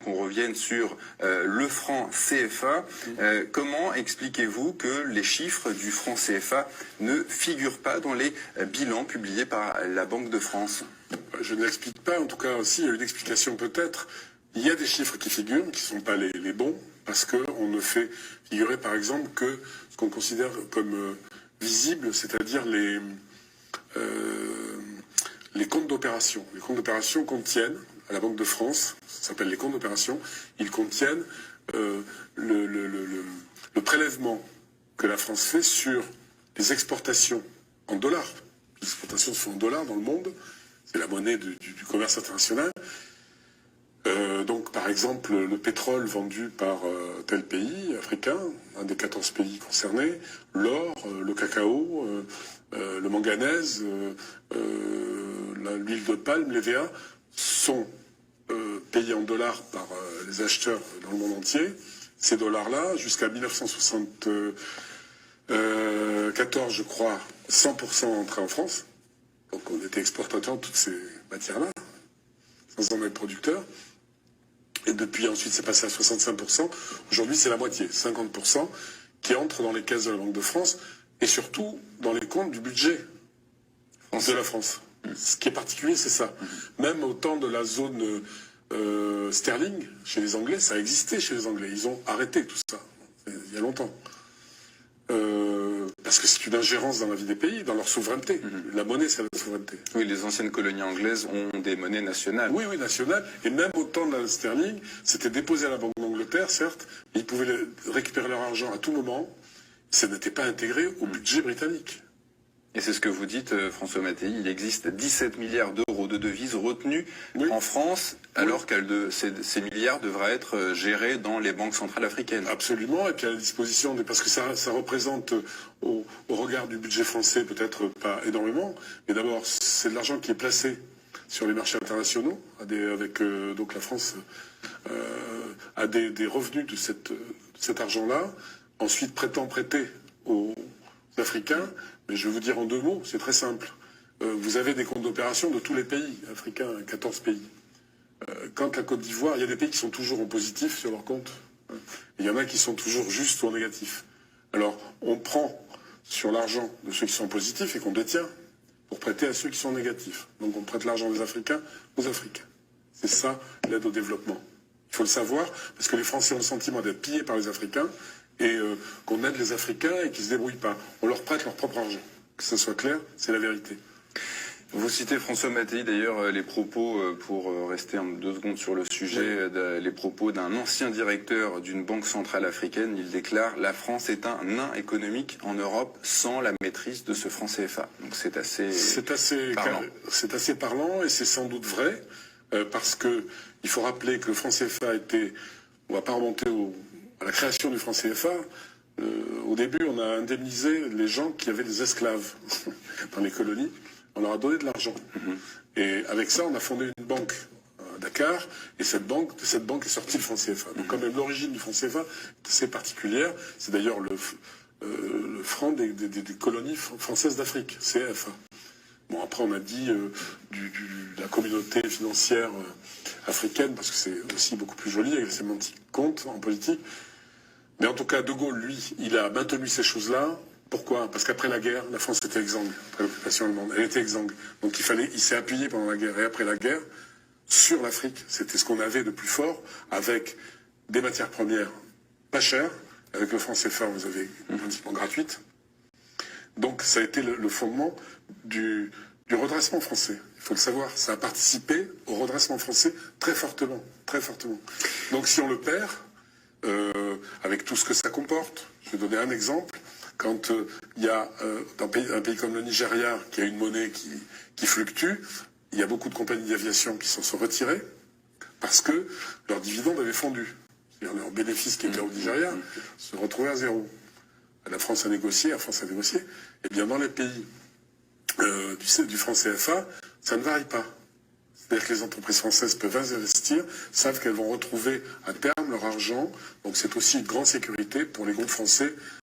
Qu'on revienne sur le franc CFA. Comment expliquez-vous que les chiffres du franc CFA ne figurent pas dans les bilans publiés par la Banque de France? Je ne l'explique pas, en tout cas aussi, il y a une explication peut-être. Il y a des chiffres qui figurent, qui ne sont pas les bons, parce qu'on ne fait figurer par exemple que ce qu'on considère comme visible, c'est-à-dire les comptes d'opération. Les comptes d'opération contiennent, à la Banque de France, ça s'appelle les comptes d'opération, ils contiennent le prélèvement que la France fait sur les exportations en dollars. Les exportations se font en dollars dans le monde, c'est la monnaie du commerce international. Donc par exemple le pétrole vendu par tel pays africain, un des 14 pays concernés, l'or, le cacao, le manganèse, l'huile de palme, les VA, sont payés en dollars par les acheteurs dans le monde entier. Ces dollars-là, jusqu'à 1974, je crois, 100% entraient en France. Donc on était exportateur de toutes ces matières-là, sans en être producteur. Et depuis, ensuite, c'est passé à 65%. Aujourd'hui, c'est la moitié, 50%, qui entre dans les caisses de la Banque de France et surtout dans les comptes du budget de la France. Ce qui est particulier, c'est ça. Même au temps de la zone sterling, chez les Anglais, ça existait chez les Anglais. Ils ont arrêté tout ça, il y a longtemps. Parce que c'est une ingérence dans la vie des pays, dans leur souveraineté. La monnaie, c'est la souveraineté. Oui, les anciennes colonies anglaises ont des monnaies nationales. Oui, nationales. Et même au temps de la sterling, c'était déposé à la Banque d'Angleterre, certes, mais ils pouvaient récupérer leur argent à tout moment. Ça n'était pas intégré au budget britannique. Et c'est ce que vous dites, François Mattei, il existe 17 milliards d'euros de devises retenues en France, alors que ces milliards devraient être gérés dans les banques centrales africaines. Absolument, et puis à la disposition, parce que ça représente, au regard du budget français, peut-être pas énormément, mais d'abord, c'est de l'argent qui est placé sur les marchés internationaux, donc la France a des revenus de cet argent-là, ensuite prêter aux Africains. Mais je vais vous dire en 2 mots, c'est très simple. Vous avez des comptes d'opération de tous les pays africains, 14 pays. Quand la Côte d'Ivoire, il y a des pays qui sont toujours en positif sur leur compte. Il y en a qui sont toujours juste ou en négatif. Alors, on prend sur l'argent de ceux qui sont positifs et qu'on détient pour prêter à ceux qui sont négatifs. Donc on prête l'argent des Africains aux Africains. C'est ça l'aide au développement. Il faut le savoir, parce que les Français ont le sentiment d'être pillés par les Africains, et qu'on aide les Africains et qu'ils ne se débrouillent pas. On leur prête leur propre argent. Que ce soit clair, c'est la vérité. Vous citez François Mattei, d'ailleurs, les propos, pour rester 2 secondes sur le sujet, les propos d'un ancien directeur d'une banque centrale africaine. Il déclare « La France est un nain économique en Europe sans la maîtrise de ce franc CFA ». Donc c'est assez parlant. C'est assez parlant et c'est sans doute vrai, parce que il faut rappeler que le franc CFA était... On ne va pas remonter à la création du franc CFA. Au début, on a indemnisé les gens qui avaient des esclaves dans les colonies. On leur a donné de l'argent. Et avec ça, on a fondé une banque à Dakar. Et de cette banque est sorti le franc CFA. Donc quand même, l'origine du franc CFA est assez particulière. C'est d'ailleurs le franc des colonies françaises d'Afrique, CFA. Bon, après, on a dit de la communauté financière africaine, parce que c'est aussi beaucoup plus joli, avec les sémantiques compte en politique. Mais en tout cas, De Gaulle, lui, il a maintenu ces choses-là. Pourquoi? Parce qu'après la guerre, la France était exsangue, après l'occupation allemande. Elle était exsangue. Donc il s'est appuyé pendant la guerre et après la guerre sur l'Afrique. C'était ce qu'on avait de plus fort, avec des matières premières pas chères. Avec le franc CFA, vous avez pratiquement gratuite. Donc ça a été le fondement du redressement français. Il faut le savoir, ça a participé au redressement français très fortement, très fortement. Donc si on le perd, avec tout ce que ça comporte, je vais donner un exemple. Quand il y a un pays comme le Nigeria qui a une monnaie qui fluctue, il y a beaucoup de compagnies d'aviation qui s'en sont retirées parce que leurs dividendes avaient fondu. C'est-à-dire leurs bénéfices qui étaient au Nigeria se retrouvaient à zéro. La France a négocié, et bien dans les pays du franc CFA, ça ne varie pas. C'est-à-dire que les entreprises françaises peuvent investir, savent qu'elles vont retrouver à terme leur argent. Donc c'est aussi une grande sécurité pour les groupes français